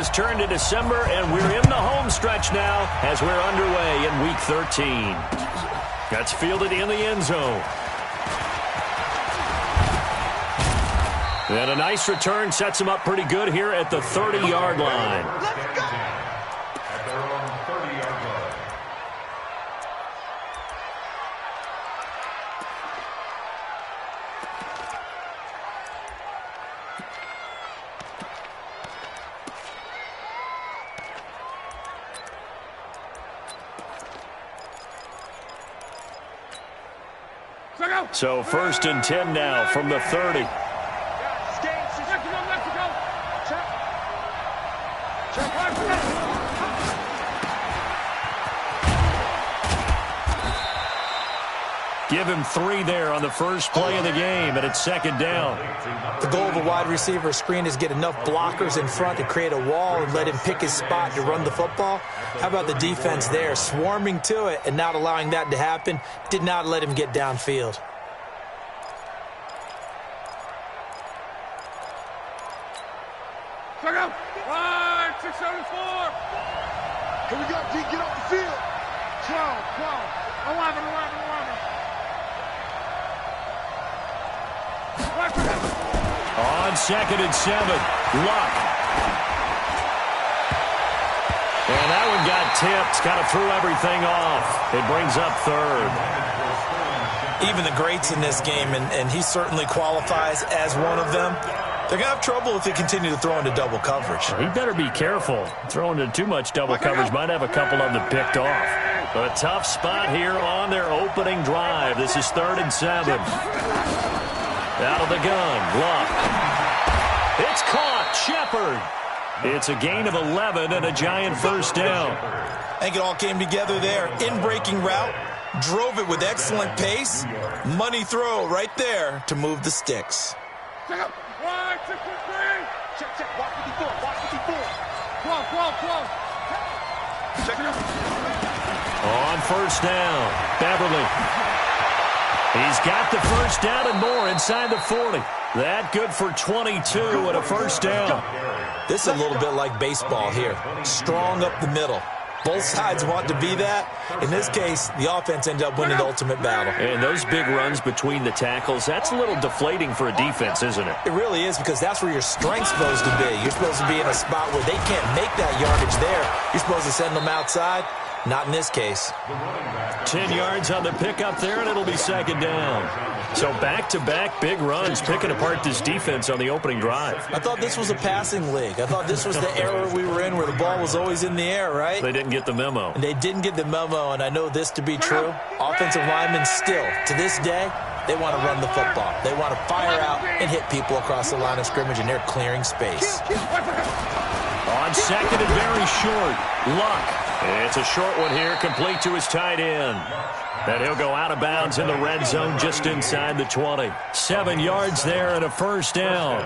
has turned to December, and we're in the home stretch now as we're underway in Week 13. That's fielded in the end zone. And a nice return sets him up pretty good here at the 30-yard line. Let's go! So 1st and 10 now from the 30. Give him 3 there on the first play of the game, and it's 2nd down. The goal of a wide receiver screen is get enough blockers in front to create a wall and let him pick his spot to run the football. How about the defense there, swarming to it and not allowing that to happen? Did not let him get downfield. Check out. 674. Here we go, D. Get off the field. 12, 11. On 2nd and 7, Luck. And that one got tipped, kind of threw everything off. It brings up 3rd. Even the greats in this game, and he certainly qualifies as one of them, they're going to have trouble if they continue to throw into double coverage. He better be careful. Throwing into too much double coverage might have a couple of them picked off. A tough spot here on their opening drive. This is 3rd and 7. Out of the gun, Luck. It's caught, Shepard. It's a gain of 11 and a giant first down. I think it all came together there. In-breaking route, drove it with excellent pace. Money throw right there to move the sticks. Check out. 1, 6, 3. Check. Watch 54. 12. Check it out. On first down, Beverly. He's got the first down and more inside the 40. That good for 22 and a first down. This is a little bit like baseball here. Strong up the middle. Both sides want to be that. In this case, the offense ended up winning the ultimate battle. And those big runs between the tackles, that's a little deflating for a defense, isn't it? It really is, because that's where your strength's supposed to be. You're supposed to be in a spot where they can't make that yardage there. You're supposed to send them outside. Not in this case. 10 yards on the pickup there, and it'll be 2nd down. So back-to-back big runs, picking apart this defense on the opening drive. I thought this was a passing league. I thought this was the era we were in where the ball was always in the air, right? They didn't get the memo. And they didn't get the memo, and I know this to be true. Offensive linemen still, to this day, they want to run the football. They want to fire out and hit people across the line of scrimmage, and they're clearing space. On 2nd and very short, Luck. It's a short one here, complete to his tight end. And he'll go out of bounds in the red zone just inside the 20. 7 yards there and a first down.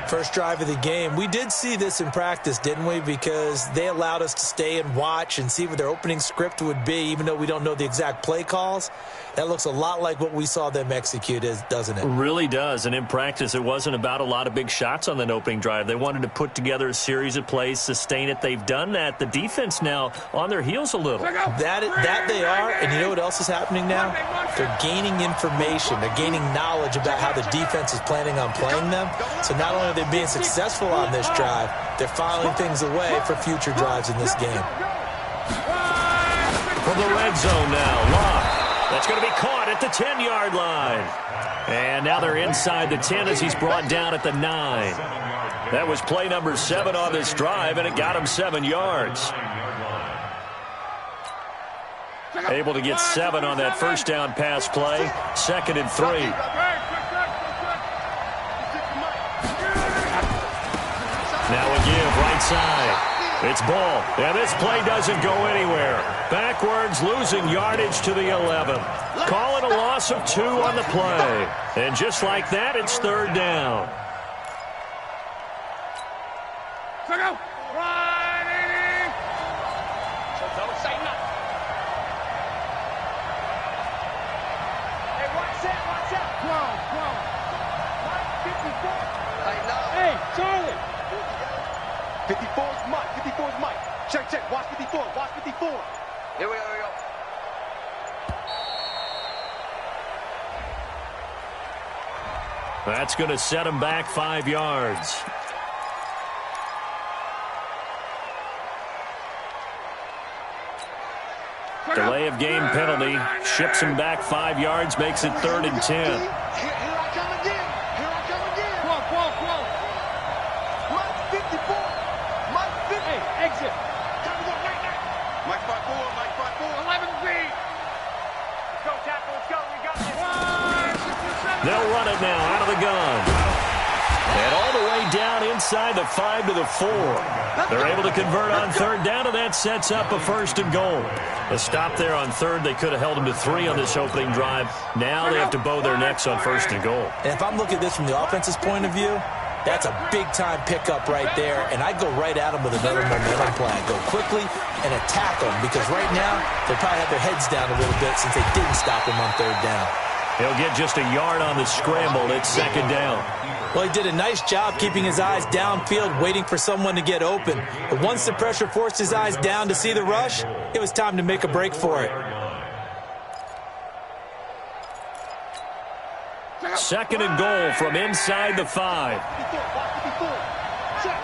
First drive of the game. We did see this in practice, didn't we? Because they allowed us to stay and watch and see what their opening script would be, even though we don't know the exact play calls. That looks a lot like what we saw them execute, doesn't it? It really does. And in practice, it wasn't about a lot of big shots on that opening drive. They wanted to put together a series of plays, sustain it. They've done that. The defense now on their heels a little. That they are, and you know what else is happening now? They're gaining information. They're gaining knowledge about how the defense is planning on playing them. So not only are they being successful on this drive, they're filing things away for future drives in this game. From the red zone now, Locke. That's going to be caught at the 10-yard line. And now they're inside the 10 as he's brought down at the 9. That was play number 7 on this drive, and it got him 7 yards. Able to get 7 on that first down pass play. 2nd and 3. Now a give right side. It's ball. And this play doesn't go anywhere. Backwards, losing yardage to the 11. Call it a loss of 2 on the play. And just like that, it's 3rd down. Go. 180. So don't say nothing. Hey, watch that. 12. Hey, Charlie. 54 is Mike. 54 is Mike. Check, check. Watch 54. Watch 54. Here we go. Here we go. That's going to set him back 5 yards. Delay of game penalty. Ships him back 5 yards, makes it 3rd and 10. Here I come again. Here I come again. Whoa. Mike 54. Mike 50. Hey, exit. Time to go right now. Mike 54. Mike 54. 11 feet. Let's go, tackle. Let's go. We got this. 1, 6, 7. They'll run it now out of the gun. And all the way down inside the 5 to the 4. They're able to convert on 3rd down, and that sets up a 1st and goal. A stop there on 3rd. They could have held them to 3 on this opening drive. Now they have to bow their necks on 1st and goal. And if I'm looking at this from the offense's point of view, that's a big-time pickup right there, and I'd go right at them with another momentum play. I'd go quickly and attack them, because right now they probably have their heads down a little bit since they didn't stop them on 3rd down. He'll get just a yard on the scramble. It's 2nd down. Well, he did a nice job keeping his eyes downfield, waiting for someone to get open. But once the pressure forced his eyes down to see the rush, it was time to make a break for it. 2nd and goal from inside the 5. 54. Watch 54. Check.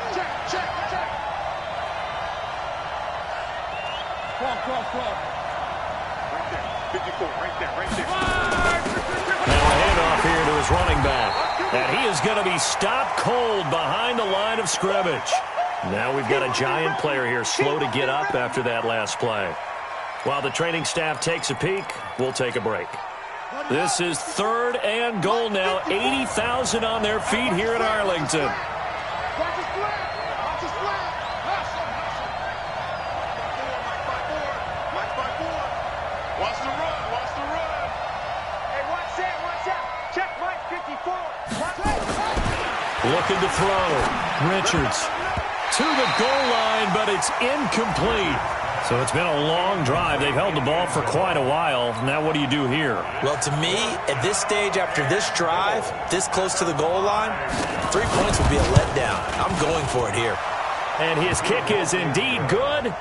Cross. Right there. 54. Right there. 5, 6, 7. Now a handoff here to his running back. And he is going to be stopped cold behind the line of scrimmage. Now we've got a giant player here, slow to get up after that last play. While the training staff takes a peek, we'll take a break. This is 3rd and goal now. 80,000 on their feet here in Arlington. Watch his flag. Watch his flag. Mike 54. Watch the run. Hey, watch that. Check Mike 54. Watch that. Looking to throw. Richards to the goal line, but it's incomplete. So it's been a long drive. They've held the ball for quite a while. Now what do you do here? Well, to me, at this stage after this drive, this close to the goal line, 3 points would be a letdown. I'm going for it here. And his kick is indeed good.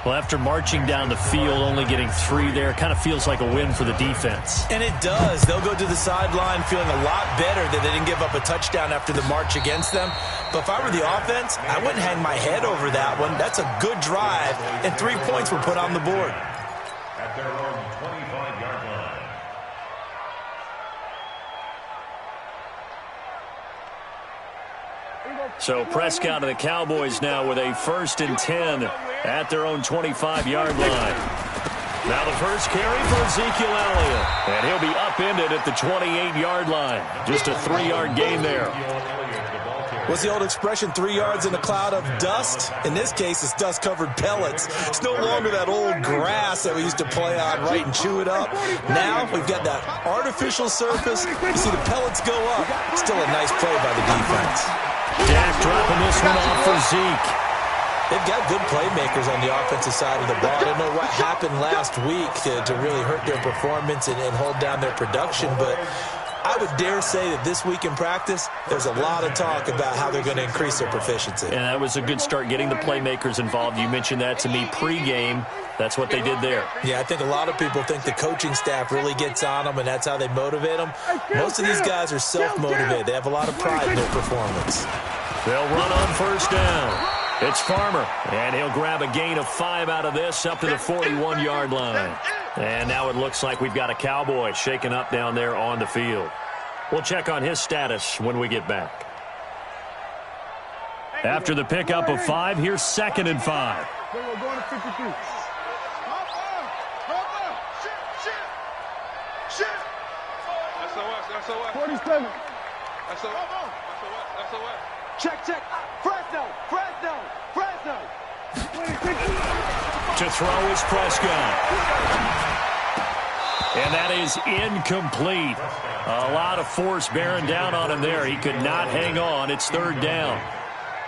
Well, after marching down the field, only getting 3 there, kind of feels like a win for the defense. And it does. They'll go to the sideline feeling a lot better that they didn't give up a touchdown after the march against them. But if I were the offense, I wouldn't hang my head over that one. That's a good drive, and 3 points were put on the board. At their own 25-yard line. So Prescott and the Cowboys now with a 1st and 10 at their own 25-yard line. Now the first carry for Ezekiel Elliott. And he'll be upended at the 28-yard line. Just a 3-yard gain there. What's the old expression, 3 yards in a cloud of dust? In this case, it's dust-covered pellets. It's no longer that old grass that we used to play on, right, and chew it up. Now we've got that artificial surface. You see the pellets go up. Still a nice play by the defense. Dak dropping this one off for Zeke. They've got good playmakers on the offensive side of the ball. I don't know what happened last week to really hurt their performance and hold down their production, but I would dare say that this week in practice, there's a lot of talk about how they're going to increase their proficiency. And that was a good start, getting the playmakers involved. You mentioned that to me pregame. That's what they did there. Yeah, I think a lot of people think the coaching staff really gets on them, and that's how they motivate them. Most of these guys are self-motivated. They have a lot of pride in their performance. They'll run on 1st down. It's Farmer, and he'll grab a gain of 5 out of this up to the 41-yard line. And now it looks like we've got a Cowboy shaken up down there on the field. We'll check on his status when we get back. After the pickup of 5, here's 2nd and 5. We're going to 52. SOS. 47. SOS. Check. Fresno. To throw is Prescott. And that is incomplete. A lot of force bearing down on him there. He could not hang on. It's 3rd down.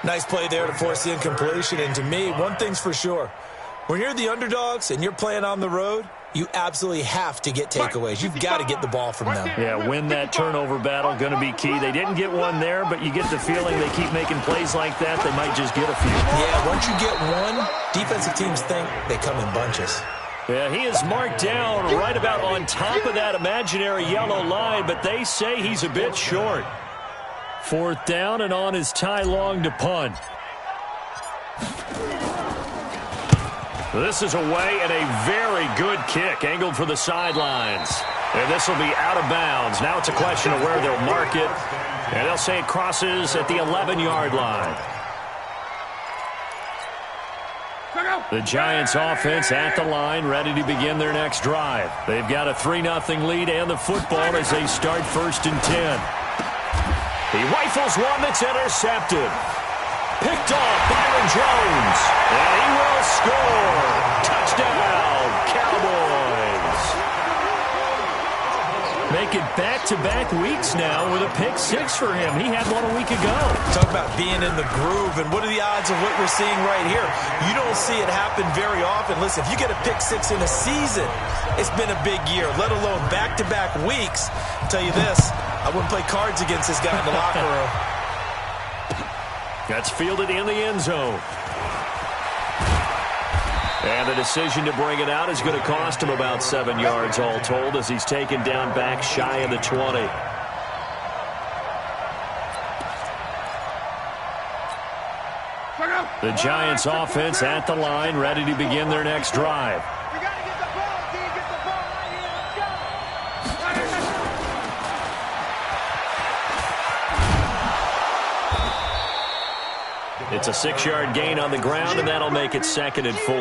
Nice play there to force the incompletion. And to me, one thing's for sure. When you're the underdogs and you're playing on the road, you absolutely have to get takeaways. You've got to get the ball from them. Yeah, win that turnover battle, going to be key. They didn't get one there, but you get the feeling they keep making plays like that, they might just get a few. Yeah, once you get one, defensive teams think they come in bunches. Yeah, he is marked down right about on top of that imaginary yellow line, but they say he's a bit short. 4th down and on is Ty Long to punt. This is away and a very good kick, angled for the sidelines. And this will be out of bounds. Now it's a question of where they'll mark it. And they'll say it crosses at the 11-yard line. The Giants offense at the line, ready to begin their next drive. They've got a 3-0 lead and the football as they start 1st and 10. He rifles one that's intercepted. Picked off Byron Jones. And he will score. Touchdown, Cowboys. Make it back-to-back weeks now with a pick 6 for him. He had one a week ago. Talk about being in the groove, and what are the odds of what we're seeing right here? You don't see it happen very often. Listen, if you get a pick 6 in a season, it's been a big year, let alone back-to-back weeks. I'll tell you this, I wouldn't play cards against this guy in the locker room. That's fielded in the end zone. And the decision to bring it out is going to cost him about 7 yards all told as he's taken down back shy of the 20. The Giants offense at the line, ready to begin their next drive. We got to get the ball, D. Get the ball right here. Let's go. It's a 6-yard gain on the ground, and that'll make it 2nd and 4.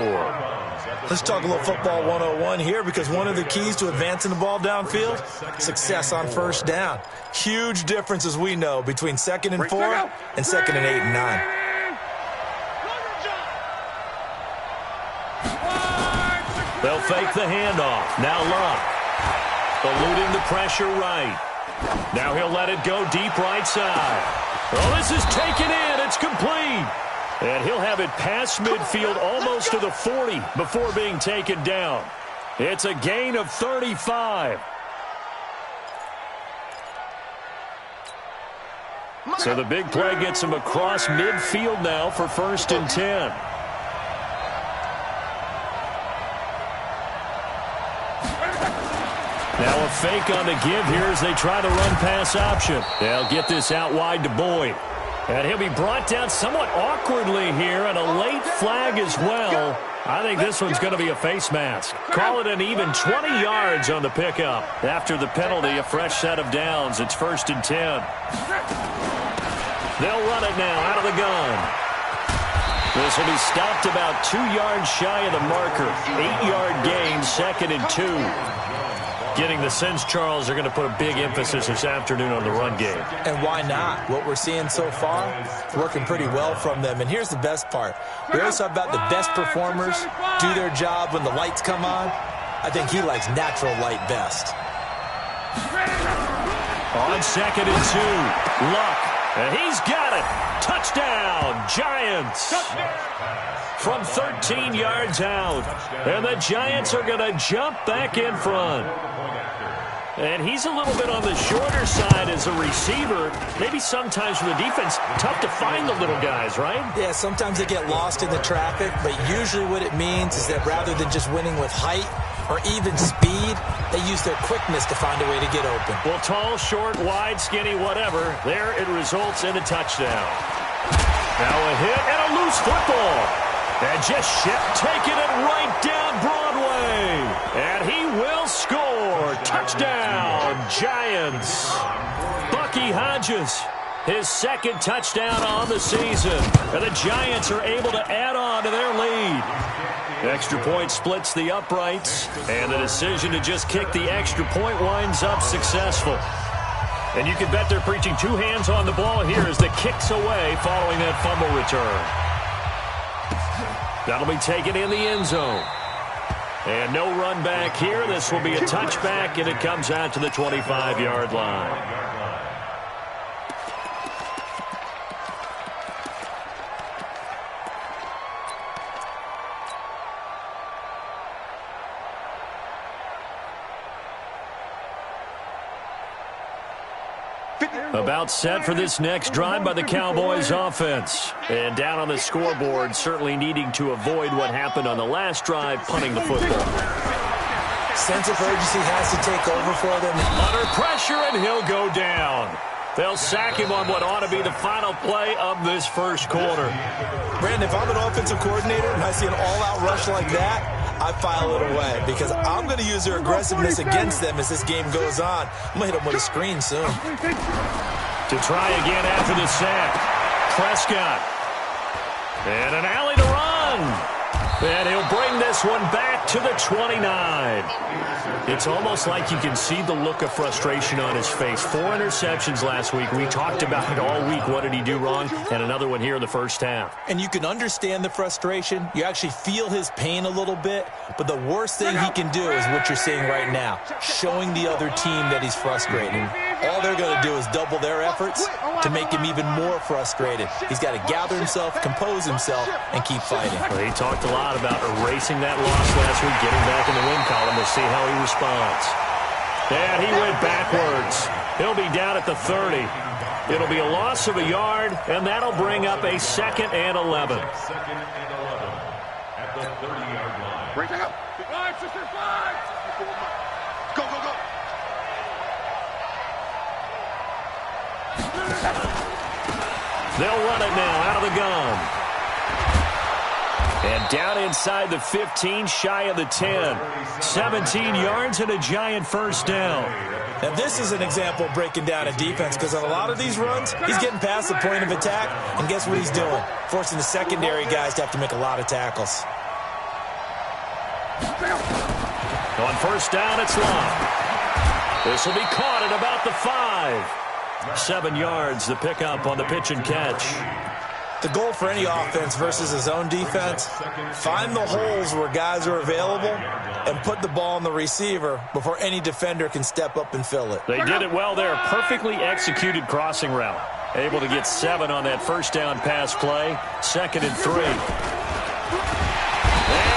Let's talk a little football 101 here, because one of the keys to advancing the ball downfield, success on 1st down. Huge difference, as we know, between 2nd and 4 and 2nd and 8 and 9. They'll fake the handoff. Now Luck. Eluding the pressure right. Now he'll let it go deep right side. Oh, this is taken in. It's complete. And he'll have it past midfield almost to the 40 before being taken down. It's a gain of 35. So the big play gets him across midfield now for 1st and 10. Now a fake on the give here as they try to run pass option. They'll get this out wide to Boyd. And he'll be brought down somewhat awkwardly here, and a late flag as well. I think this one's going to be a face mask. Call it an even 20 yards on the pickup. After the penalty, a fresh set of downs. It's 1st and 10. They'll run it now out of the gun. This will be stopped about 2 yards shy of the marker. 8-yard gain, 2nd and 2. Getting the sense, Charles, they're going to put a big emphasis this afternoon on the run game. And why not? What we're seeing so far, it's working pretty well from them. And here's the best part. We always talk about the best performers do their job when the lights come on. I think he likes natural light best. On 2nd and 2, Luck. And he's got it. Touchdown, Giants. From 13 yards out. And the Giants are going to jump back in front. And he's a little bit on the shorter side as a receiver. Maybe sometimes for the defense, tough to find the little guys, right? Yeah, sometimes they get lost in the traffic, but usually what it means is that rather than just winning with height or even speed, they use their quickness to find a way to get open. Well, tall, short, wide, skinny, whatever, there it results in a touchdown. Now a hit and a loose football. And just taking it right down Broadway. And he will score. Touchdown, Giants. Bucky Hodges, his 2nd touchdown on the season. And the Giants are able to add on to their lead. Extra point splits the uprights. And the decision to just kick the extra point winds up successful. And you can bet they're preaching 2 hands on the ball here as the kick's away following that fumble return. That'll be taken in the end zone. And no run back here. This will be a touchback, and it comes out to the 25-yard line. About set for this next drive by the Cowboys offense. And down on the scoreboard, certainly needing to avoid what happened on the last drive, punting the football. Sense of urgency has to take over for them. Under pressure, and he'll go down. They'll sack him on what ought to be the final play of this first quarter. Brandon, if I'm an offensive coordinator and I see an all-out rush like that, I file it away because I'm going to use their aggressiveness against them as this game goes on. I'm going to hit them with a screen soon. To try again after the sack, Prescott. And an alley to run. And he'll bring this one back to the 29. It's almost like you can see the look of frustration on his face. 4 interceptions last week. We talked about it all week. What did he do wrong? And another one here in the first half. And you can understand the frustration. You actually feel his pain a little bit. But the worst thing he can do is what you're seeing right now, showing the other team that he's frustrated. All they're going to do is double their efforts to make him even more frustrated. He's got to gather himself, compose himself, and keep fighting. Well, he talked a lot about erasing that loss last week, getting back in the win column. We'll see how he responds. And he went backwards. He'll be down at the 30. It'll be a loss of a yard, and that'll bring up a 2nd and 11. Second and 11 at the 30-yard line. Bring it up. 5, 6, 5. Go, go, go. They'll run it now out of the gun. And down inside the 15, shy of the 10. 17 yards and a giant first down. Now, this is an example of breaking down a defense because on a lot of these runs, he's getting past the point of attack, and guess what he's doing? Forcing the secondary guys to have to make a lot of tackles. On first down, it's Locke. This will be caught at about the 5. 7 yards, the pickup on the pitch and catch. The goal for any offense versus his own defense, find the holes where guys are available and put the ball on the receiver before any defender can step up and fill it. They did it well there. Perfectly executed crossing route. Able to get 7 on that first down pass play. 2nd and 3. And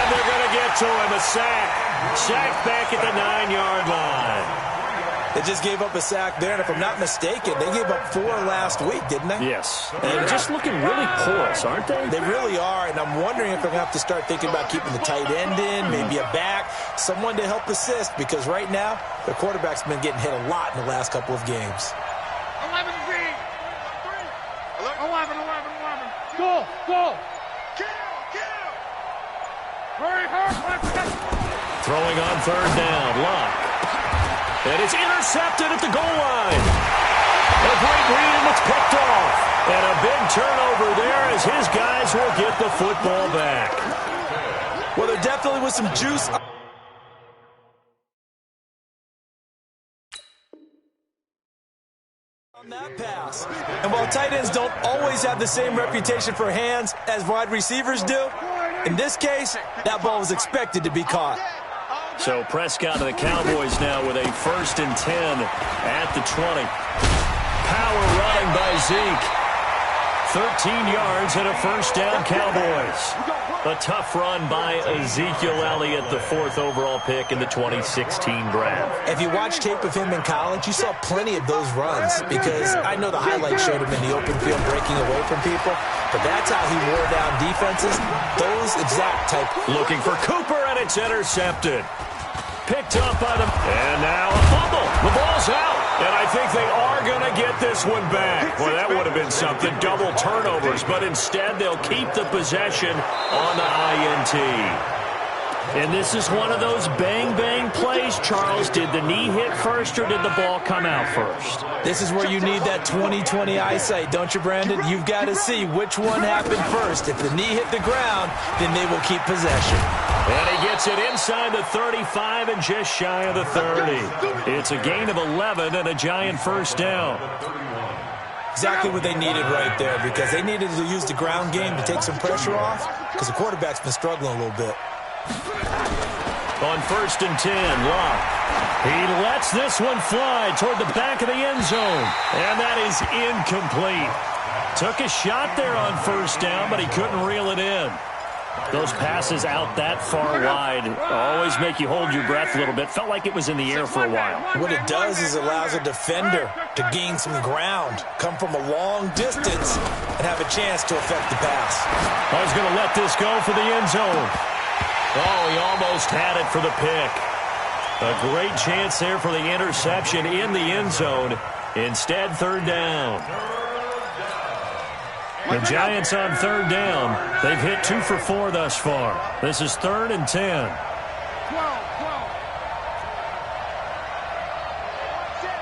they're going to get to him. A sack. Sack back at the 9-yard line. They just gave up a sack there, and if I'm not mistaken, they gave up 4 last week, didn't they? Yes. And just looking really porous, aren't they? They really are, and I'm wondering if they're going to have to start thinking about keeping the tight end in, maybe a back, someone to help assist, because right now, their quarterback's been getting hit a lot in the last couple of games. 11 Z. 11. Go. Kill. Hurry. Throwing on 3rd down. Locke. And it's intercepted at the goal line. A great read, and it's picked off. And a big turnover there as his guys will get the football back. Well, there definitely was some juice on that pass. And while tight ends don't always have the same reputation for hands as wide receivers do, in this case, that ball was expected to be caught. So Prescott and the Cowboys now with a 1st and 10 at the 20. Power running by Zeke. 13 yards and a first down, Cowboys. A tough run by Ezekiel Elliott, the 4th overall pick in the 2016 draft. If you watch tape of him in college, you saw plenty of those runs because I know the highlights showed him in the open field breaking away from people, but that's how he wore down defenses, those exact type. Looking for Cooper, and it's intercepted. Picked up by them. And now a fumble. The ball's out. And I think they are going to get this one back. Well, that would have been something. Double turnovers. But instead, they'll keep the possession on the INT. And this is one of those bang-bang plays, Charles. Did the knee hit first, or did the ball come out first? This is where you need that 20/20 eyesight, don't you, Brandon? You've got to see which one happened first. If the knee hit the ground, then they will keep possession. And he gets it inside the 35 and just shy of the 30. It's a gain of 11 and a giant first down. Exactly what they needed right there, because they needed to use the ground game to take some pressure off, because the quarterback's been struggling a little bit. On 1st and 10, Locke. He lets this one fly toward the back of the end zone. And that is incomplete. Took a shot there on 1st down, but he couldn't reel it in. Those passes out that far wide always make you hold your breath a little bit. Felt like it was in the air for a while. What it does is it allows a defender to gain some ground, come from a long distance, and have a chance to affect the pass. I was going to let this go for the end zone. Oh, he almost had it for the pick. A great chance there for the interception in the end zone. Instead, third down. The Giants on third down. They've hit 2 for 4 thus far. This is 3rd and 10. 12.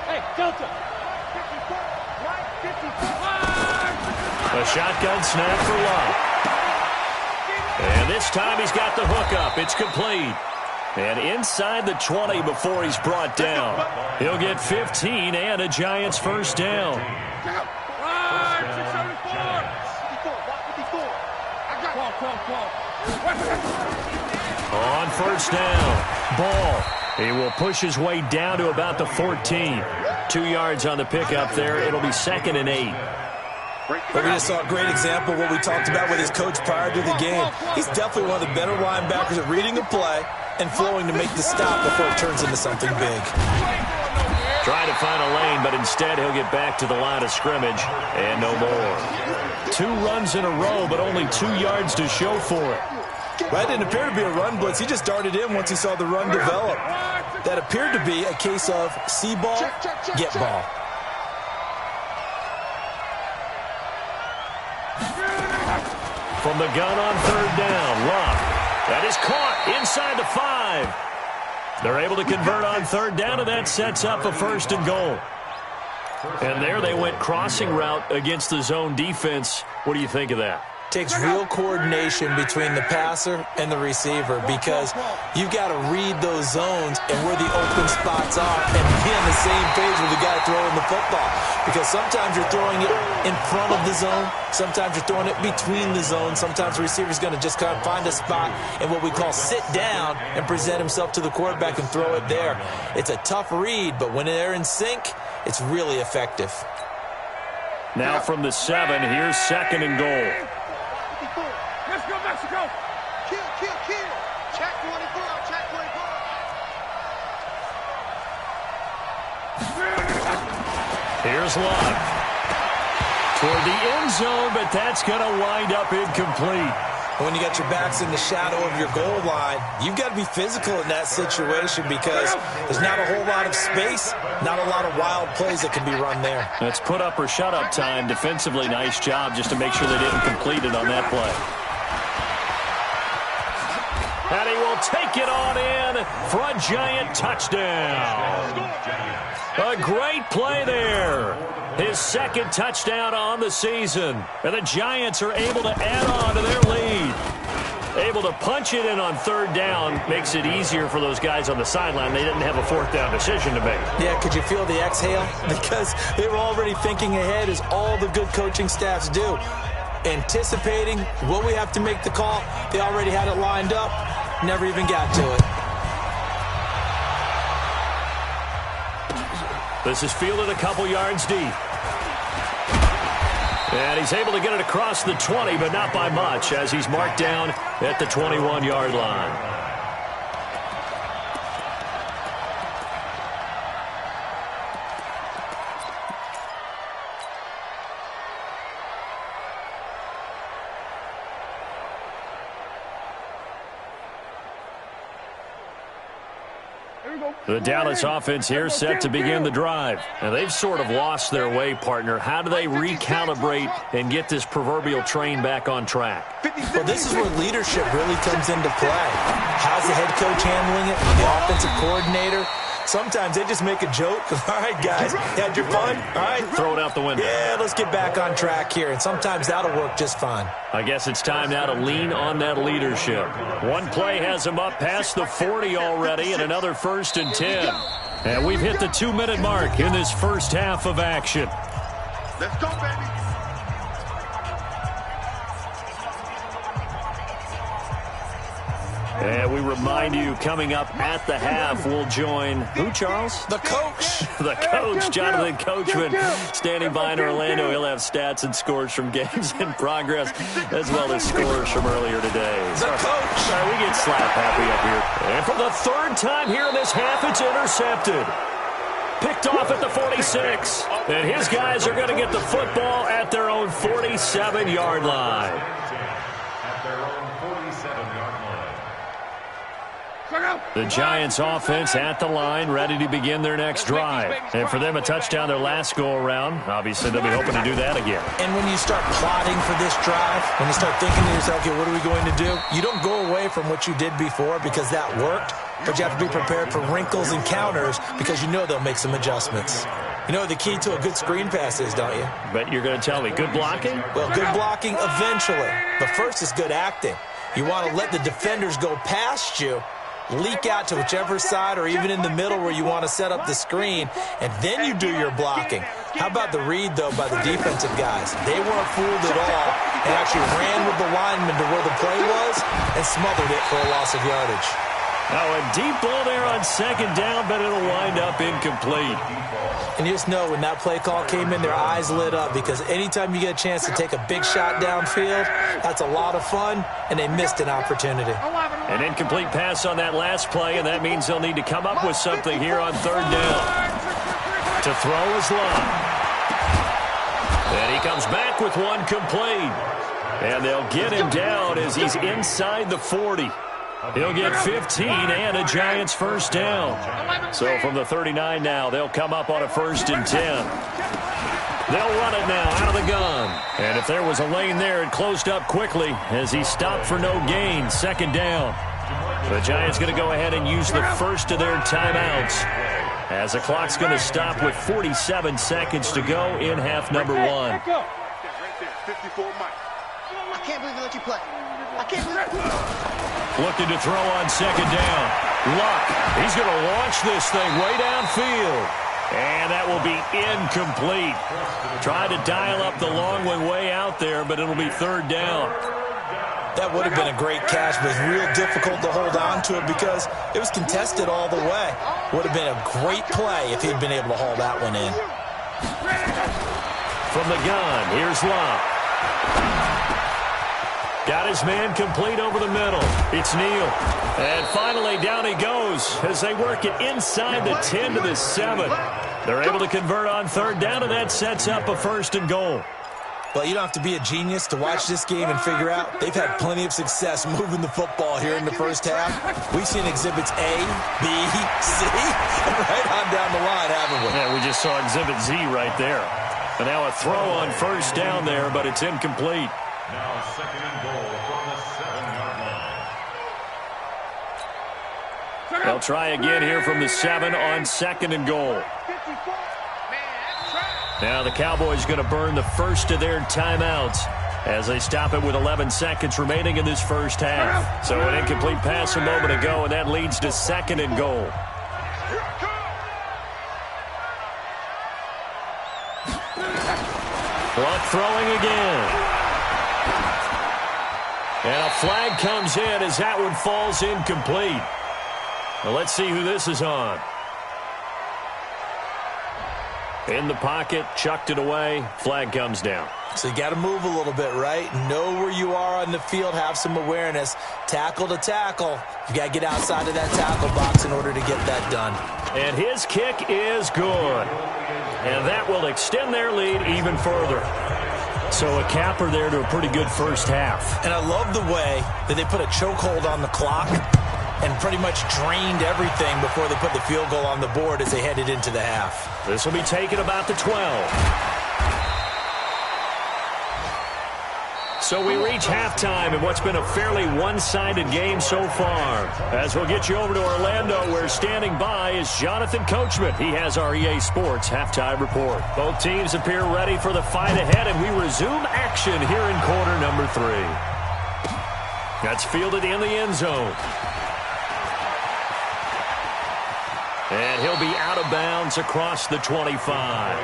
Hey, Delta. A shotgun snap for Love. And this time he's got the hook up. It's complete. And inside the 20 before he's brought down. He'll get 15 and a Giants first down. On first down, Ball. He will push his way down to about the 14. 2 yards on the pickup there. It'll be 2nd and 8. But we just saw a great example of what we talked about with his coach prior to the game. He's definitely one of the better linebackers at reading a play and flowing to make the stop before it turns into something big. Trying to find a lane, but instead he'll get back to the line of scrimmage and no more. 2 runs in a row, but only 2 yards to show for it. That didn't appear to be a run blitz. He just darted in once he saw the run develop. That appeared to be a case of see ball, get ball. From the gun on third down, Love. That is caught inside the 5. They're able to convert on third down, and that sets up a 1st and goal. And there they went crossing route against the zone defense. What do you think of that? Takes real coordination between the passer and the receiver because you've got to read those zones and where the open spots are and be on the same page with the guy throwing the football. Because sometimes you're throwing it in front of the zone. Sometimes you're throwing it between the zones. Sometimes the receiver's going to just kind of find a spot and what we call sit down and present himself to the quarterback and throw it there. It's a tough read, but when they're in sync, it's really effective. Now from the 7, here's 2nd and goal. Let's go, Mexico. Kill. Check 24. Check 24. Here's Love. Toward the end zone, but that's going to wind up incomplete. When you got your backs in the shadow of your goal line, you've got to be physical in that situation because there's not a whole lot of space, not a lot of wild plays that can be run there. That's put up or shut up time. Defensively, nice job just to make sure they didn't complete it on that play. And he will take it on in for a Giant touchdown. A great play there. His 2nd touchdown on the season. And the Giants are able to add on to their lead. Able to punch it in on third down makes it easier for those guys on the sideline. They didn't have a 4th down decision to make. Yeah, could you feel the exhale? Because they were already thinking ahead as all the good coaching staffs do. Anticipating what we have to make the call. They already had it lined up. Never even got to it. This is fielded a couple yards deep. And he's able to get it across the 20, but not by much, as he's marked down at the 21-yard line. The Dallas offense here set to begin the drive. And they've sort of lost their way, partner. How do they recalibrate and get this proverbial train back on track? Well, this is where leadership really comes into play. How's the head coach handling it? The offensive coordinator? Sometimes they just make a joke. All right, guys, had your fun? All right. Throw it out the window. Yeah, let's get back on track here. And sometimes that'll work just fine. I guess it's time now to lean on that leadership. One play has him up past the 40 already and another 1st and 10. And we've hit the 2-minute mark in this first half of action. Let's go, baby. And we remind you, coming up at the half, we'll join who, Charles? The coach. The coach, Jonathan Coachman, standing by in Orlando. He'll have stats and scores from games in progress, as well as scores from earlier today. The coach. Sorry, we get slap happy up here. And for the third time here in this half, it's intercepted. Picked off at the 46. And his guys are going to get the football at their own 47-yard line. At their own 47-yard line. The Giants offense at the line, ready to begin their next drive. And for them, a touchdown their last go-around. Obviously, they'll be hoping to do that again. And when you start plotting for this drive, when you start thinking to yourself, okay, what are we going to do? You don't go away from what you did before because that worked, but you have to be prepared for wrinkles and counters because you know they'll make some adjustments. You know what the key to a good screen pass is, don't you? But you're going to tell me, good blocking? Well, good blocking eventually. But first is good acting. You want to let the defenders go past you, leak out to whichever side or even in the middle where you want to set up the screen, and then you do your blocking. How about the read, though, by the defensive guys? They weren't fooled at all and actually ran with the lineman to where the play was and smothered it for a loss of yardage. Oh, a deep ball there on second down, but it'll wind up incomplete. And you just know when that play call came in, their eyes lit up because anytime you get a chance to take a big shot downfield, that's a lot of fun, and they missed an opportunity. An incomplete pass on that last play, and that means they'll need to come up with something here on third down. To throw is Love. And he comes back with one complete. And they'll get him down as he's inside the 40. He'll get 15 and a Giants first down. So from the 39 now, they'll come up on a 1st and 10. They'll run it now out of the gun. And if there was a lane there, it closed up quickly as he stopped for no gain. 2nd down. The Giants going to go ahead and use the first of their timeouts as the clock's going to stop with 47 seconds to go in half number 1. Right there, 54 Mike. I can't believe they let you play. I can't believe it. Looking to throw on 2nd down. Luck. He's going to launch this thing way downfield. And that will be incomplete. Tried to dial up the long one way out there, but it'll be 3rd down. That would have been a great catch, but it was real difficult to hold on to it because it was contested all the way. Would have been a great play if he'd been able to haul that one in. From the gun, here's Love. Got his man complete over the middle. It's Neal. And finally, down he goes as they work it inside the 10 to the 7. They're able to convert on 3rd down, and that sets up a 1st and goal. Well, you don't have to be a genius to watch this game and figure out they've had plenty of success moving the football here in the first half. We've seen exhibits A, B, C, and right on down the line, haven't we? Yeah, we just saw exhibit Z right there. And now a throw on 1st down there, but it's incomplete. Now 2nd and goal from the 7-yard line. They'll try again here from the 7 on 2nd and goal. Now the Cowboys going to burn the first of their timeouts as they stop it with 11 seconds remaining in this first half. So an incomplete pass a moment ago, and that leads to 2nd and goal. Luck throwing again. And a flag comes in as that one falls incomplete. Well, let's see who this is on. In the pocket, chucked it away, flag comes down. So you got to move a little bit, right? Know where you are on the field, have some awareness. Tackle to tackle. You got to get outside of that tackle box in order to get that done. And his kick is good. And that will extend their lead even further. So a capper there to a pretty good first half. And I love the way that they put a chokehold on the clock and pretty much drained everything before they put the field goal on the board as they headed into the half. This will be taken about the 12. So we reach halftime in what's been a fairly one-sided game so far. As we'll get you over to Orlando, where standing by is Jonathan Coachman. He has our EA Sports halftime report. Both teams appear ready for the fight ahead, and we resume action here in quarter number 3. That's fielded in the end zone. And he'll be out of bounds across the 25.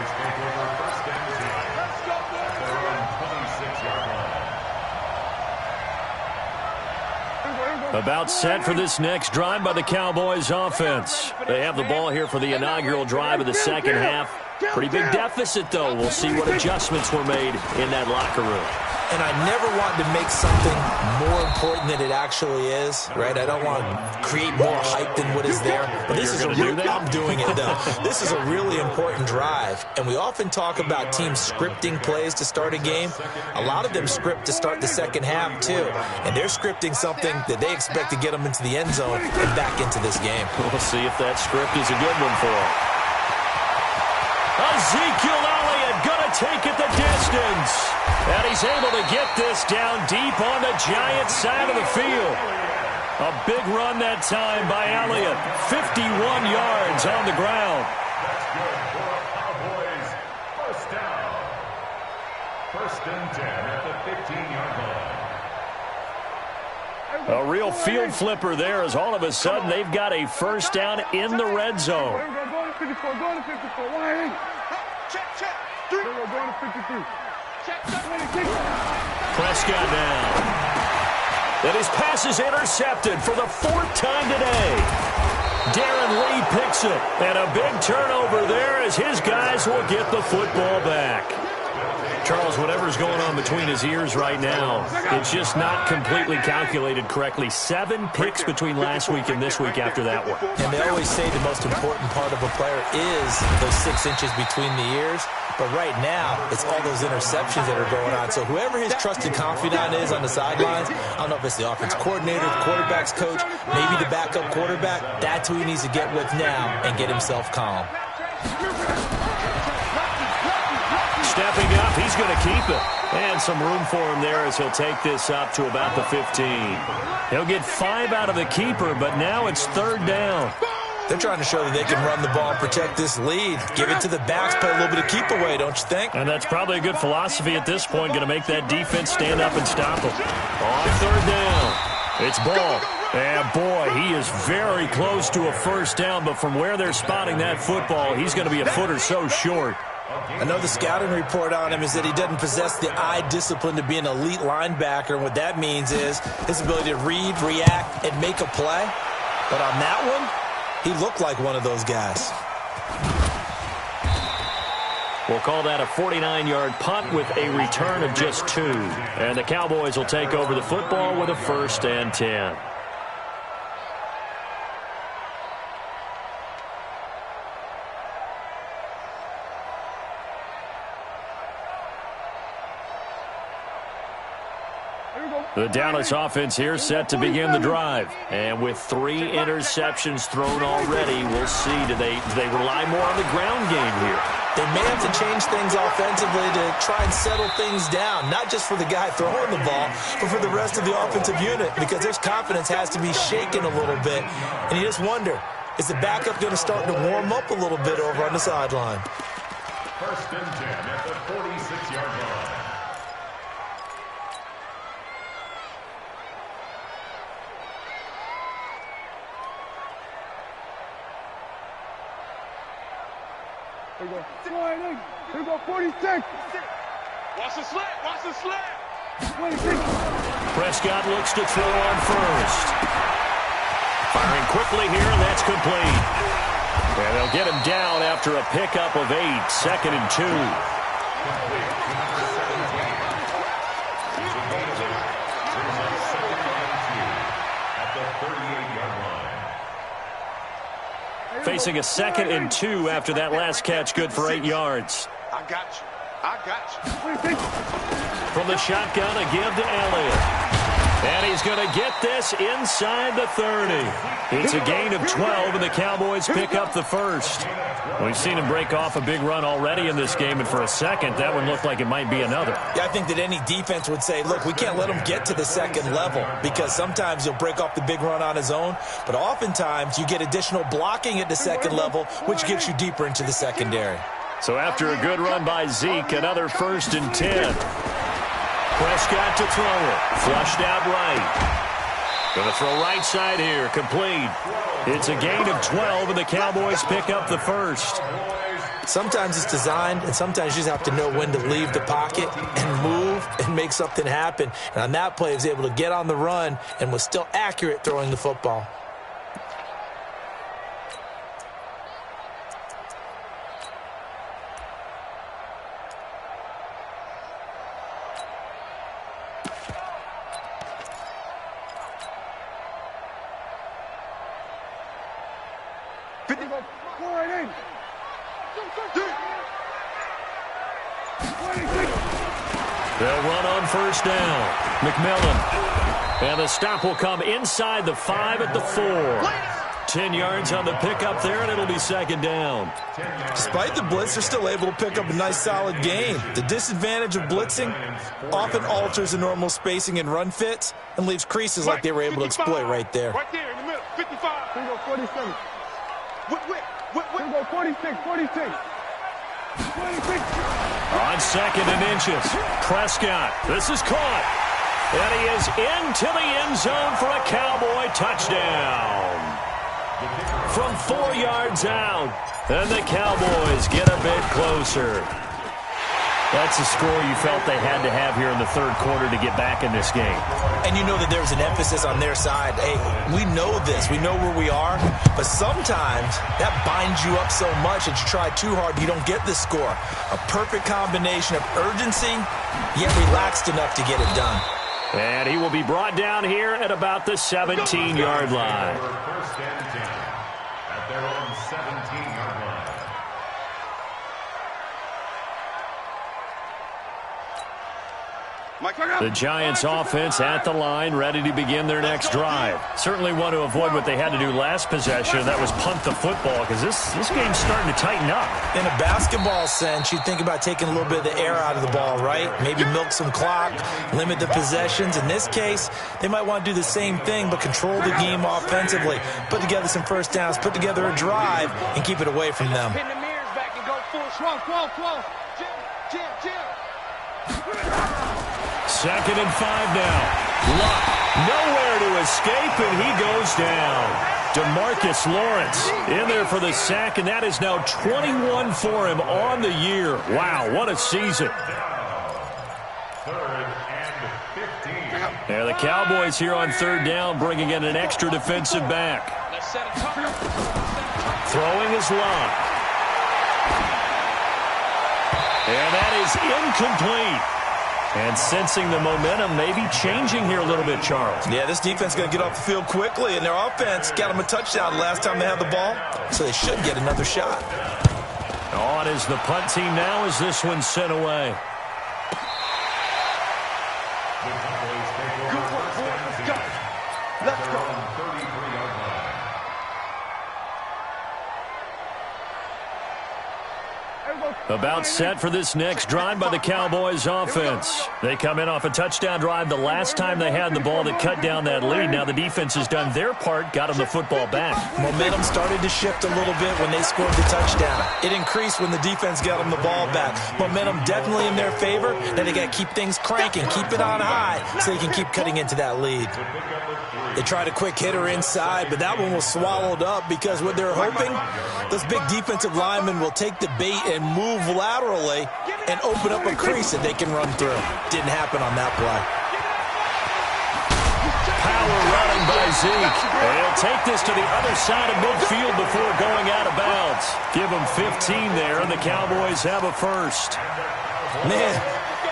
About set for this next drive by the Cowboys offense. They have the ball here for the inaugural drive of the second half. Pretty big deficit, though. We'll see what adjustments were made in that locker room. And I never want to make something more important than it actually is, right? I don't want to create more hype than what is there. But this is I'm doing it, though. This is a really important drive. And we often talk about teams scripting plays to start a game. A lot of them script to start the second half, too. And they're scripting something that they expect to get them into the end zone and back into this game. We'll see if that script is a good one for them. Ezekiel Elliott gonna take it the distance. And he's able to get this down deep on the Giants side of the field. A big run that time by Elliott. 51 yards on the ground. That's good for Cowboys. First down. First and 10 at the 15-yard line. A real field flipper there as all of a sudden they've got a first down in the red zone. Go to 54. Go to 54. 180. Check. 3. Go to 53. Prescott down. And his pass is intercepted for the fourth time today. Darren Lee picks it. And a big turnover there as his guys will get the football back. Charles, whatever's going on between his ears right now, it's just not completely calculated correctly. 7 picks between last week and this week after that one. And they always say the most important part of a player is those 6 inches between the ears. But right now, it's all those interceptions that are going on. So whoever his trusted confidant is on the sidelines, I don't know if it's the offense coordinator, the quarterback's coach, maybe the backup quarterback, that's who he needs to get with now and get himself calm. Stepping up, he's going to keep it. And some room for him there as he'll take this up to about the 15. He'll get 5 out of the keeper, but now it's third down. They're trying to show that they can run the ball and protect this lead. Give it to the backs, play a little bit of keep away, don't you think? And that's probably a good philosophy at this point, going to make that defense stand up and stop them. On third down, it's Ball. And boy, he is very close to a first down, but from where they're spotting that football, he's going to be a foot or so short. I know the scouting report on him is that he doesn't possess the eye discipline to be an elite linebacker. And what that means is his ability to read, react, and make a play. But on that one, he looked like one of those guys. We'll call that a 49-yard punt with a return of just 2. And the Cowboys will take over the football with a first and 10. The Dallas offense here set to begin the drive. And with 3 interceptions thrown already, we'll see. Do they rely more on the ground game here? They may have to change things offensively to try and settle things down, not just for the guy throwing the ball, but for the rest of the offensive unit, because their confidence has to be shaken a little bit. And you just wonder, is the backup going to start to warm up a little bit over on the sideline? First and 10 at the 46-yard line. Here we go, 46. Watch the slant. 26. Prescott looks to throw on first. Firing quickly here, and that's complete. And they'll get him down after a pickup of 8, second and 2. Facing a second and 2 after that last catch, good for 8 yards. I got you. From the shotgun, a give to Elliott. And he's going to get this inside the 30. It's a gain of 12, and the Cowboys pick up the first. We've seen him break off a big run already in this game, and for a second, that one looked like it might be another. Yeah, I think that any defense would say, look, we can't let him get to the second level, because sometimes he'll break off the big run on his own, but oftentimes you get additional blocking at the second level, which gets you deeper into the secondary. So after a good run by Zeke, another first and 10. Prescott to throw it. Flushed out right. Going to throw right side here. Complete. It's a gain of 12, and the Cowboys pick up the first. Sometimes it's designed, and sometimes you just have to know when to leave the pocket and move and make something happen. And on that play, he was able to get on the run and was still accurate throwing the football. They'll run on first down. McMillan. And the stop will come inside the 5 at the 4. 10 yards on the pickup there, and it'll be second down. Despite the blitz, they're still able to pick up a nice, solid gain. The disadvantage of blitzing often alters the normal spacing and run fits and leaves creases like they were able to exploit right there. Right there in the middle. 55. Here we go, 47. Here we go, 46, 46. 26. On second and inches. Prescott. This is caught. And he is into the end zone for a Cowboy touchdown. From 4 yards out. And the Cowboys get a bit closer. That's a score you felt they had to have here in the third quarter to get back in this game. And you know that there's an emphasis on their side. Hey, we know this. We know where we are. But sometimes that binds you up so much that you try too hard, you don't get the score. A perfect combination of urgency, yet relaxed enough to get it done. And he will be brought down here at about the 17-yard line. First and 10 at their own 17-yard line. The Giants offense at the line, ready to begin their next drive. Certainly want to avoid what they had to do last possession, and that was punt the football, because this game's starting to tighten up. In a basketball sense, you think about taking a little bit of the air out of the ball, right? Maybe milk some clock, limit the possessions. In this case, they might want to do the same thing, but control the game offensively. Put together some first downs, put together a drive, and keep it away from them. Pin the mirrors back and go full. 12. Jim. Second and 5 now. Luck nowhere to escape, and he goes down. DeMarcus Lawrence in there for the sack, and that is now 21 for him on the year. Wow, what a season. Third and 15. Yeah, the Cowboys here on third down, bringing in an extra defensive back. Throwing is Luck. And that is incomplete. And sensing the momentum maybe changing here a little bit, Charles. Yeah, this defense is going to get off the field quickly, and their offense got them a touchdown last time they had the ball, so they should get another shot. On is the punt team now as this one's sent away. Let's go. About set for this next drive by the Cowboys offense. They come in off a touchdown drive the last time they had the ball that cut down that lead. Now the defense has done their part, got them the football back. Momentum started to shift a little bit when they scored the touchdown. It increased when the defense got them the ball back. Momentum definitely in their favor. Now they got to keep things cranking, keep it on high so they can keep cutting into that lead. They tried a quick hitter inside, but that one was swallowed up because what they're hoping, those big defensive linemen will take the bait and move laterally and open up a crease that they can run through. Didn't happen on that play. Power running by Zeke. They'll take this to the other side of midfield before going out of bounds. Give them 15 there, and the Cowboys have a first. Man,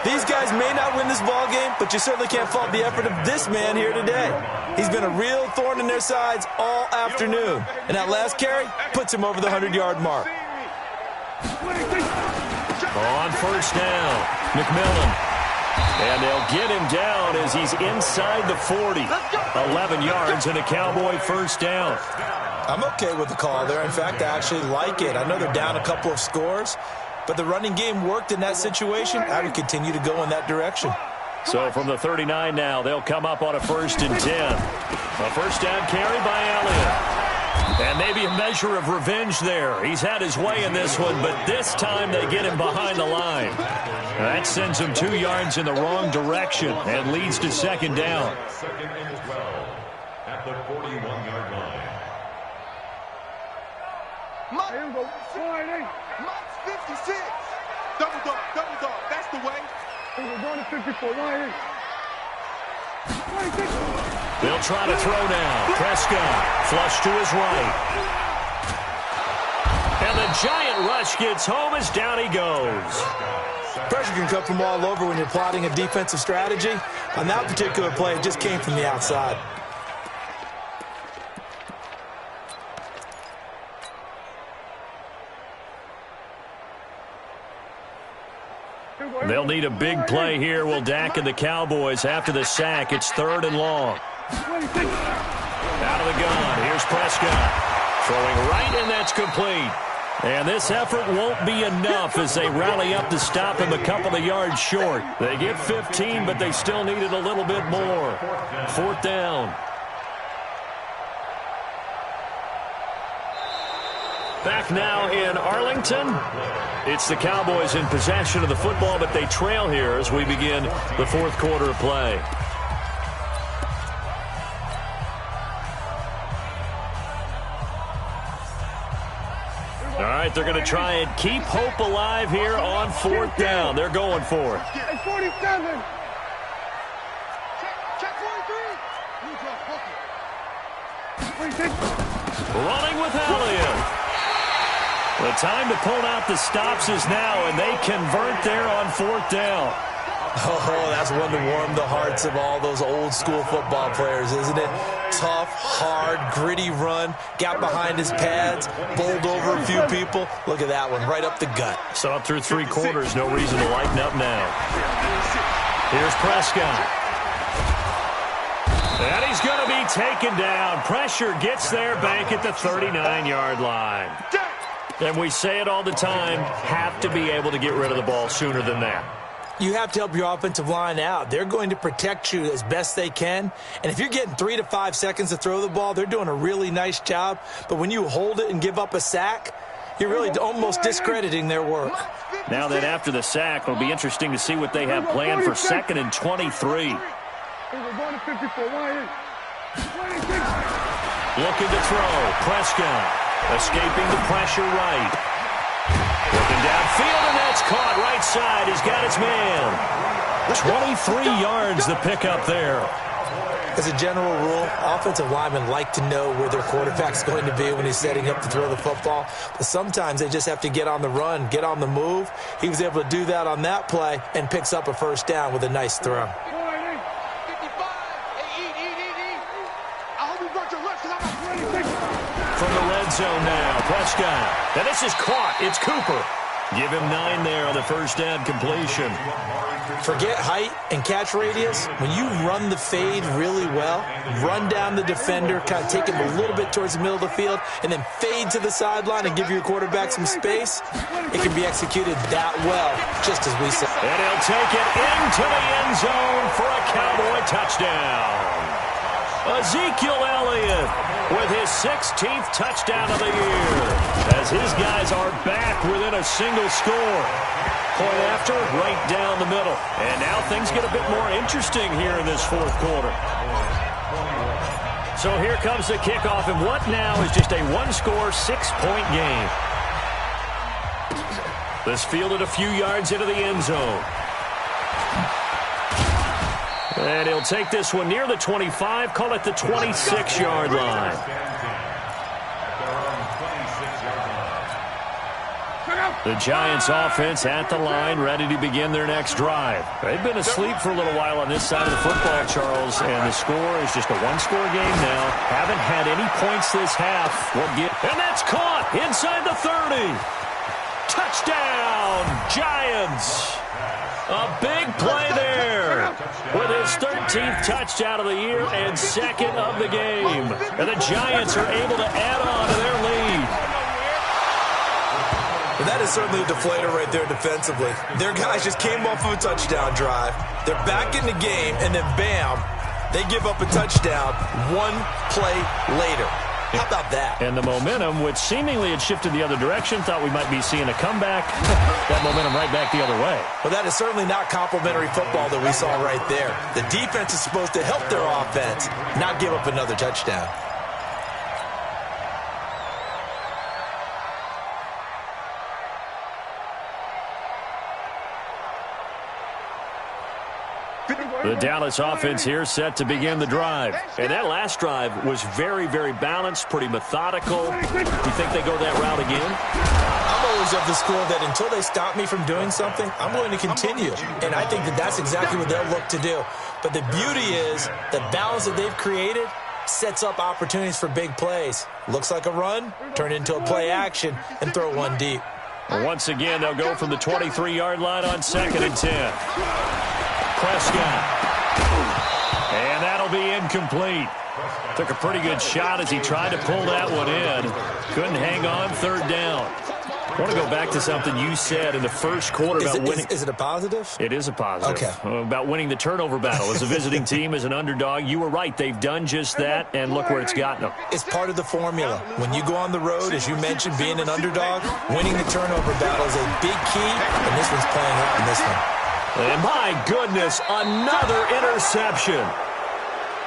these guys may not win this ball game, but you certainly can't fault the effort of this man here today. He's been a real thorn in their sides all afternoon. And that last carry puts him over the 100-yard mark. On first down, McMillan. And they'll get him down as he's inside the 40. 11 yards and a Cowboy first down. I'm okay with the call there. In fact, I actually like it. I know they're down a couple of scores, but the running game worked in that situation. I would continue to go in that direction. So from the 39 now, they'll come up on a 1st and 10. A first down carry by Elliott. And maybe a measure of revenge there. He's had his way in this one, but this time they get him behind the line. That sends him 2 yards in the wrong direction and leads to second down. Second and 12 at the 41-yard line. Here we go. 4 and 8. 56. Double dog, double dog. That's the way. We're going to 54. Right. They'll try to throw now. Prescott flush to his right. And the giant rush gets home as down he goes. Pressure can come from all over when you're plotting a defensive strategy. On that particular play, it just came from the outside. They'll need a big play here. Will Dak and the Cowboys after the sack. It's 3rd and long. Out of the gun. Here's Prescott. Throwing right, and that's complete. And this effort won't be enough as they rally up to stop him a couple of yards short. They get 15, but they still needed a little bit more. 4th down. Back now in Arlington. It's the Cowboys in possession of the football, but they trail here as we begin the 4th quarter of play. All right, they're going to try and keep hope alive here on 4th down. They're going for it. Hey, 47. Check 43. Running with Elliott. The time to pull out the stops is now, and they convert there on 4th down. Oh, that's one to warm the hearts of all those old-school football players, isn't it? Tough, hard, gritty run, got behind his pads, bowled over a few people. Look at that one, right up the gut. So up through 3 quarters, no reason to lighten up now. Here's Prescott. And he's going to be taken down. Pressure gets there back at the 39-yard line. And we say it all the time, have to be able to get rid of the ball sooner than that. You have to help your offensive line out. They're going to protect you as best they can. And if you're getting 3 to 5 seconds to throw the ball, they're doing a really nice job. But when you hold it and give up a sack, you're really almost discrediting their work. Now that after the sack, it'll be interesting to see what they have planned for 2nd and 23. Looking to throw. Prescott escaping the pressure right. Looking downfield, and that's caught right side. He's got his man. 23 yards the pickup there. As a general rule, offensive linemen like to know where their quarterback's going to be when he's setting up to throw the football. But sometimes they just have to get on the run, get on the move. He was able to do that on that play and picks up a 1st down with a nice throw. From the red zone now, Prescott. And this is caught. It's Cooper. Give him 9 there on the 1st down completion. Forget height and catch radius. When you run the fade really well, run down the defender, kind of take him a little bit towards the middle of the field, and then fade to the sideline and give your quarterback some space, it can be executed that well, just as we said. And he'll take it into the end zone for a Cowboy touchdown. Ezekiel Elliott with his 16th touchdown of the year as his guys are back within a single score. Point after, right down the middle. And now things get a bit more interesting here in this 4th quarter. So here comes the kickoff, and what now is just a 1-score, 6-point game. This fielded a few yards into the end zone. And he'll take this one near the 25, call it the 26-yard line. The Giants offense at the line, ready to begin their next drive. They've been asleep for a little while on this side of the football, Charles, and the score is just a 1-score game now. Haven't had any points this half. And that's caught inside the 30. Touchdown, Giants. A big play there with his 13th touchdown of the year and 2nd of the game. And the Giants are able to add on to their lead. Well, that is certainly a deflator right there defensively. Their guys just came off of a touchdown drive. They're back in the game, and then bam, they give up a touchdown 1 play later. How about that? And the momentum, which seemingly had shifted the other direction, thought we might be seeing a comeback. That momentum right back the other way. Well, that is certainly not complimentary football that we saw right there. The defense is supposed to help their offense, not give up another touchdown. The Dallas offense here set to begin the drive. And that last drive was very, very balanced, pretty methodical. You think they go that route again? I'm always of the school that until they stop me from doing something, I'm going to continue. And I think that that's exactly what they'll look to do. But the beauty is the balance that they've created sets up opportunities for big plays. Looks like a run, turn it into a play action, and throw one deep. Well, once again, they'll go from the 23-yard line on 2nd and 10. Prescott. And that'll be incomplete. Took a pretty good shot as he tried to pull that one in. Couldn't hang on, 3rd down. I want to go back to something you said in the first quarter about winning. Is it a positive? It is a positive. Okay. About winning the turnover battle. As a visiting team, as an underdog, you were right. They've done just that, and look where it's gotten them. It's part of the formula. When you go on the road, as you mentioned, being an underdog, winning the turnover battle is a big key, and this one's playing out in this one. And my goodness, another interception.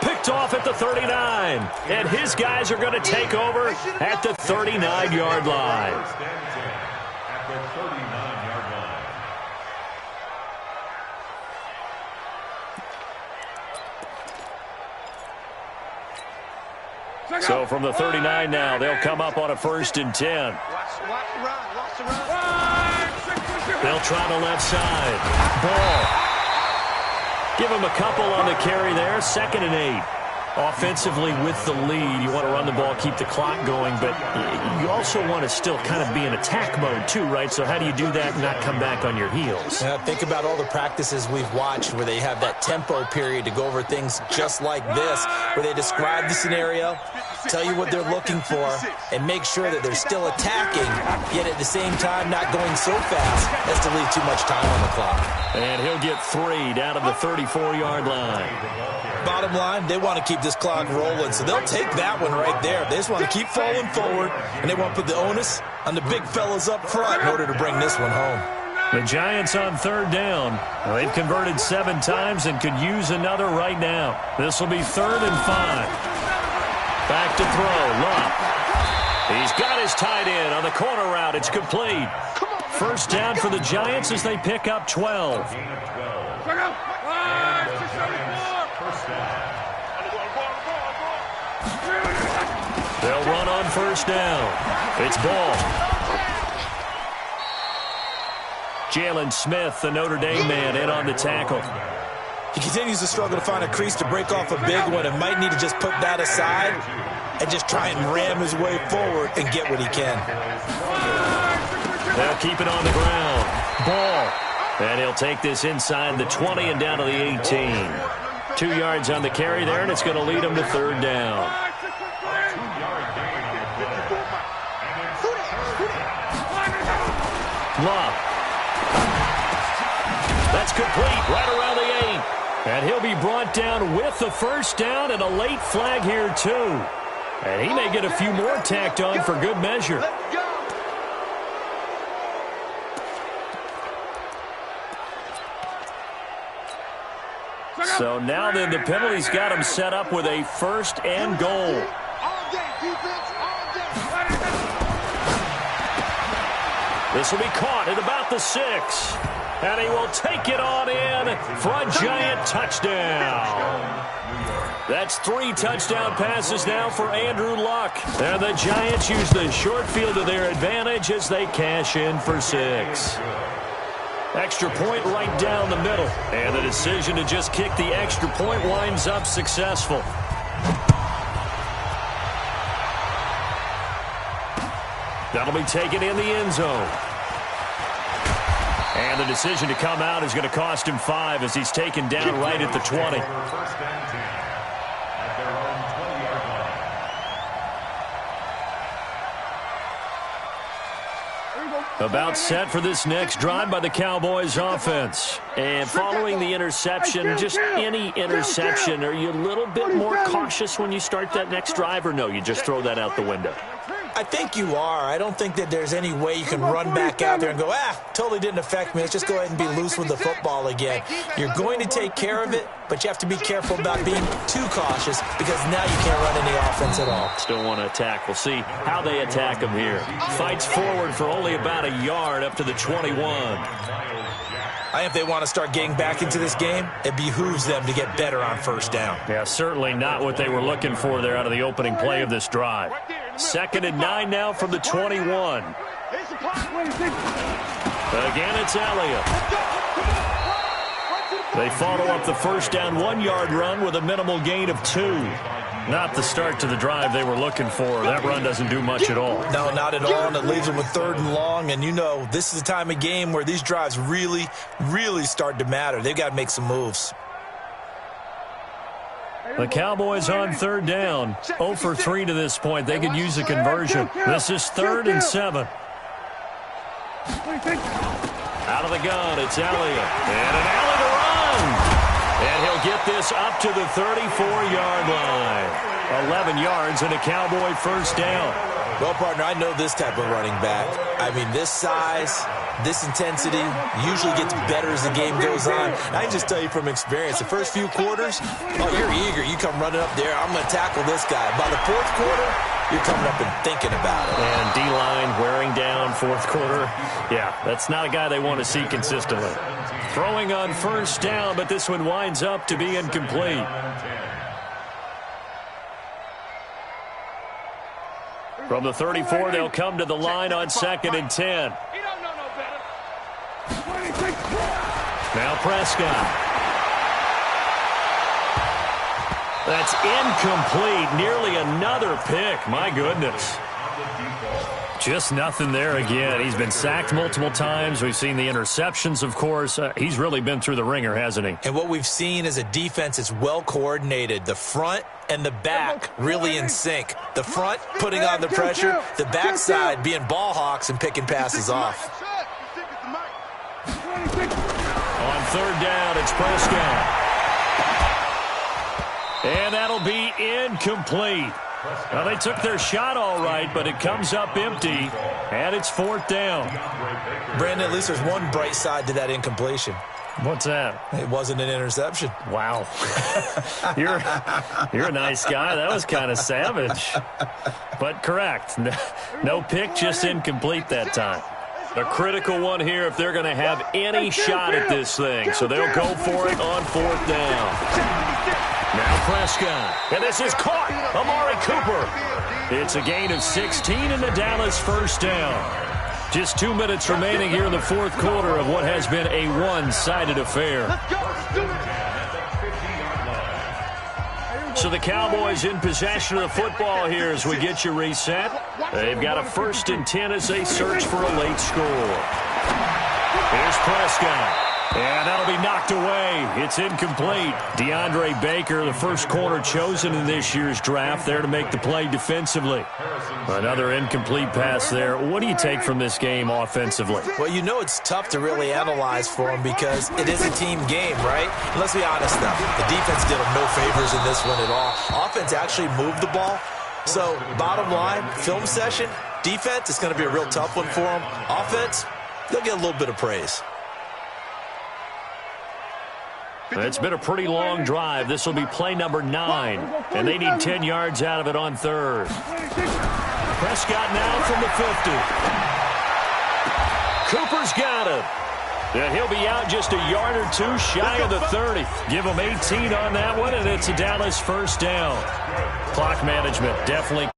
Picked off at the 39. And his guys are going to take over at the 39-yard line. So from the 39 now, they'll come up on a 1st and 10. They'll try the left side. Ball. Give him a couple on the carry there. 2nd and 8. Offensively with the lead, you want to run the ball, keep the clock going, but you also want to still kind of be in attack mode too, right? So how do you do that and not come back on your heels? Yeah, think about all the practices we've watched where they have that tempo period to go over things just like this, where they describe the scenario, tell you what they're looking for, and make sure that they're still attacking, yet at the same time not going so fast as to leave too much time on the clock. And he'll get 3 down to the 34-yard line. Bottom line, they want to keep this clock rolling, so they'll take that one right there. They just want to keep falling forward, and they want to put the onus on the big fellas up front in order to bring this one home. The Giants on 3rd down. Well, they've converted 7 times and could use another right now. This will be 3rd and 5. Back to throw, Luck. He's got his tight end on the corner route. It's complete. 1st down for the Giants as they pick up 12. They'll run on 1st down. It's Ball. Jalen Smith, the Notre Dame man, in on the tackle. He continues to struggle to find a crease to break off a big one and might need to just put that aside and just try and ram his way forward and get what he can. They'll keep it on the ground. Ball. And he'll take this inside the 20 and down to the 18. 2 yards on the carry there, and it's going to lead him to 3rd down. Love. That's complete right around the 8. And he'll be brought down with the 1st down and a late flag here, too. And he may get a few more tacked on for good measure. So now then the penalty's got him set up with a 1st and goal. This will be caught at about the 6. And he will take it on in for a giant touchdown. That's 3 touchdown passes now for Andrew Luck. And the Giants use the short field to their advantage as they cash in for 6. Extra point right down the middle. And the decision to just kick the extra point winds up successful. That'll be taken in the end zone. And the decision to come out is going to cost him 5 as he's taken down right at the 20. About set for this next drive by the Cowboys offense. And following the interception, just any interception, are you a little bit more cautious when you start that next drive, or no, you just throw that out the window? I think you are. I don't think that there's any way you can run back out there and go, totally didn't affect me. Let's just go ahead and be loose with the football again. You're going to take care of it, but you have to be careful about being too cautious because now you can't run any offense at all. Still want to attack. We'll see how they attack him here. Fights forward for only about a yard up to the 21. I think if they want to start getting back into this game, it behooves them to get better on first down. Yeah, certainly not what they were looking for there out of the opening play of this drive. 2nd and 9 now from the 21. Again, it's Elliott. They follow up the first down 1-yard run with a minimal gain of 2. Not the start to the drive they were looking for. That run doesn't do much at all. No, not at all, and it leaves them with 3rd and long. And you know, this is the time of game where these drives really, really start to matter. They've got to make some moves. The Cowboys on 3rd down. 0 for 3 to this point. They could use a conversion. This is 3rd and 7. Out of the gun, it's Elliott. And an alley to run. And he'll get this up to the 34-yard line. 11 yards and a Cowboy first down. Well, partner, I know this type of running back. I mean, this size, this intensity usually gets better as the game goes on. I can just tell you from experience, the first few quarters, oh, you're eager. You come running up there, I'm going to tackle this guy. By the 4th quarter, you're coming up and thinking about it. And D-line wearing down 4th quarter. Yeah, that's not a guy they want to see consistently. Throwing on first down, but this one winds up to be incomplete. From the 34, they'll come to the line on 2nd and 10. Now Prescott. That's incomplete. Nearly another pick. My goodness. Just nothing there again. He's been sacked multiple times. We've seen the interceptions, of course. He's really been through the ringer, hasn't he? And what we've seen is a defense that's well coordinated. The front and the back really in sync. The front putting on the pressure. The backside being ball hawks and picking passes off. On 3rd down, it's Prescott. And that'll be incomplete. Well, they took their shot all right, but it comes up empty, and it's 4th down. Brandon, at least there's one bright side to that incompletion. What's that? It wasn't an interception. Wow. You're a nice guy. That was kind of savage. But correct. No pick, just incomplete that time. A critical one here if they're going to have any shot at this thing. So they'll go for it on 4th down. Now Prescott. And this is caught. Amari Cooper. It's a gain of 16 in the Dallas first down. Just 2 minutes remaining here in the 4th quarter of what has been a one-sided affair. So the Cowboys in possession of the football here as we get you reset. They've got a 1st and 10 as they search for a late score. Here's Prescott. And that'll be knocked away. It's incomplete. DeAndre Baker, the first corner chosen in this year's draft, there to make the play defensively. Another incomplete pass there. What do you take from this game offensively? Well, you know it's tough to really analyze for them because it is a team game, right? And let's be honest, though. The defense did them no favors in this one at all. Offense actually moved the ball. So, bottom line, film session, defense, it's going to be a real tough one for them. Offense, they'll get a little bit of praise. It's been a pretty long drive. This will be play number 9, and they need 10 yards out of it on 3rd. Prescott now from the 50. Cooper's got it. And he'll be out just a yard or two shy of the 30. Give him 18 on that one, and it's a Dallas first down. Clock management definitely